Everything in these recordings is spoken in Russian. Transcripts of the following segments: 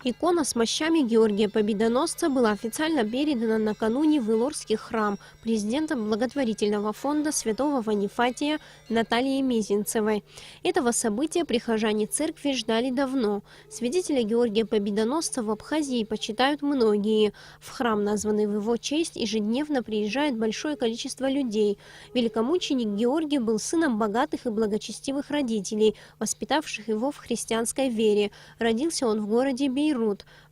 Икона с мощами Георгия Победоносца была официально передана накануне в Илорский храм президентом благотворительного фонда святого Ванифатия Натальей Мезенцевой. Этого события прихожане церкви ждали давно. Свидетеля Георгия Победоносца в Абхазии почитают многие. В храм, названный в его честь, ежедневно приезжает большое количество людей. Великомученик Георгий был сыном богатых и благочестивых родителей, воспитавших его в христианской вере. Родился он в городе Бейрут.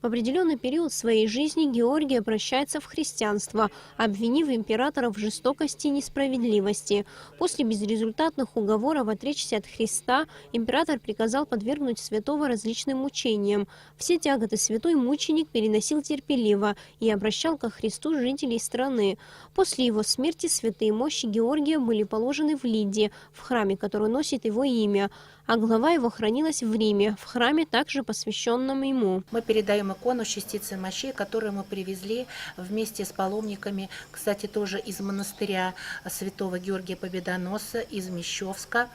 В определенный период своей жизни Георгий обращается в христианство, обвинив императора в жестокости и несправедливости. После безрезультатных уговоров отречься от Христа император приказал подвергнуть святого различным мучениям. Все тяготы святой мученик переносил терпеливо и обращал ко Христу жителей страны. После его смерти святые мощи Георгия были положены в Лидии, в храме, который носит его имя, а глава его хранилась в Риме, в храме, также посвященном ему. Мы передаем икону с частицей мощей, которую мы привезли вместе с паломниками, кстати, тоже из монастыря святого Георгия Победоносца, из Мещовска,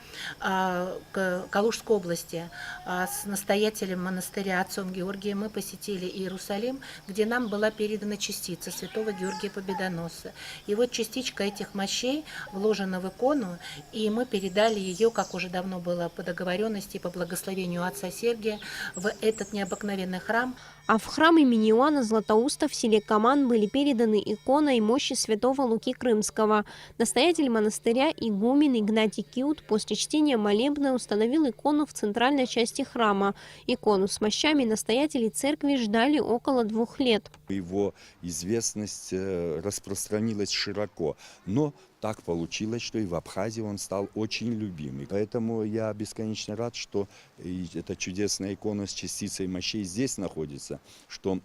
Калужской области. С настоятелем монастыря отцом Георгием мы посетили Иерусалим, где нам была передана частица святого Георгия Победоносца. И вот частичка этих мощей вложена в икону, и мы передали ее, как уже давно было по договоренности, по благословению отца Сергия, в этот необыкновенный храм. А в храм имени Иоанна Златоуста в селе Каман были переданы икона и мощи святого Луки Крымского. Настоятель монастыря игумен Игнатий Киут после чтения молебна установил икону в центральной части храма. Икону с мощами настоятели церкви ждали около 2 лет. Его известность распространилась широко, но так получилось, что и в Абхазии он стал очень любимый. Поэтому я бесконечно рад, что эта чудесная икона с частицей мощей здесь находится, что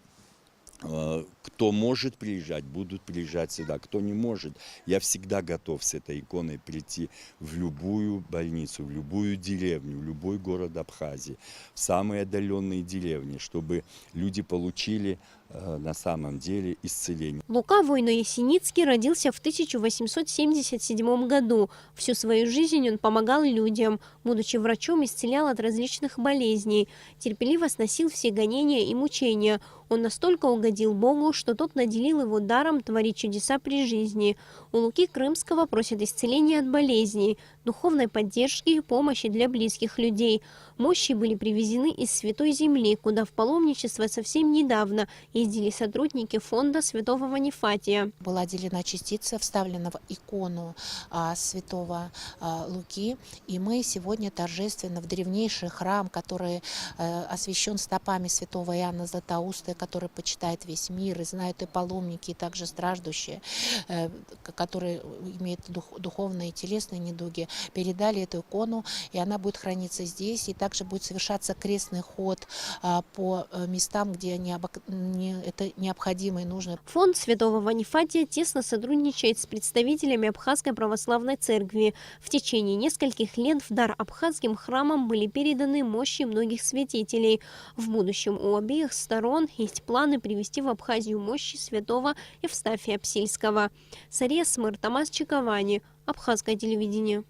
кто может приезжать, будут приезжать сюда. Кто не может, я всегда готов с этой иконой прийти в любую больницу, в любую деревню, в любой город Абхазии, в самые отдаленные деревни, чтобы люди получили на самом деле исцеление. Лука Войно-Ясеницкий родился в 1877 году. Всю свою жизнь он помогал людям. Будучи врачом, исцелял от различных болезней. Терпеливо сносил все гонения и мучения. Он настолько угодил Богу, что тот наделил его даром творить чудеса при жизни. У Луки Крымского просят исцеления от болезней, духовной поддержки и помощи для близких людей. Мощи были привезены из Святой Земли, куда в паломничество совсем недавно ездили сотрудники фонда святого Ванифатия. Была отделена частица, вставлена в икону святого Луки, и мы сегодня торжественно в древнейший храм, который освящен стопами святого Иоанна Златоуста, который почитает весь мир, и знают и паломники, и также страждущие, которые имеют духовные и телесные недуги, передали эту икону, и она будет храниться здесь, и также будет совершаться крестный ход по местам, где это необходимо и нужно. Фонд святого Ванифатия тесно сотрудничает с представителями Абхазской православной церкви. В течение нескольких лет в дар абхазским храмам были переданы мощи многих святителей. В будущем у обеих сторон есть планы привести в Абхазию мощи святого Евстафия Псильского. Сария Смыр, Томас Чиковани, Абхазское телевидение.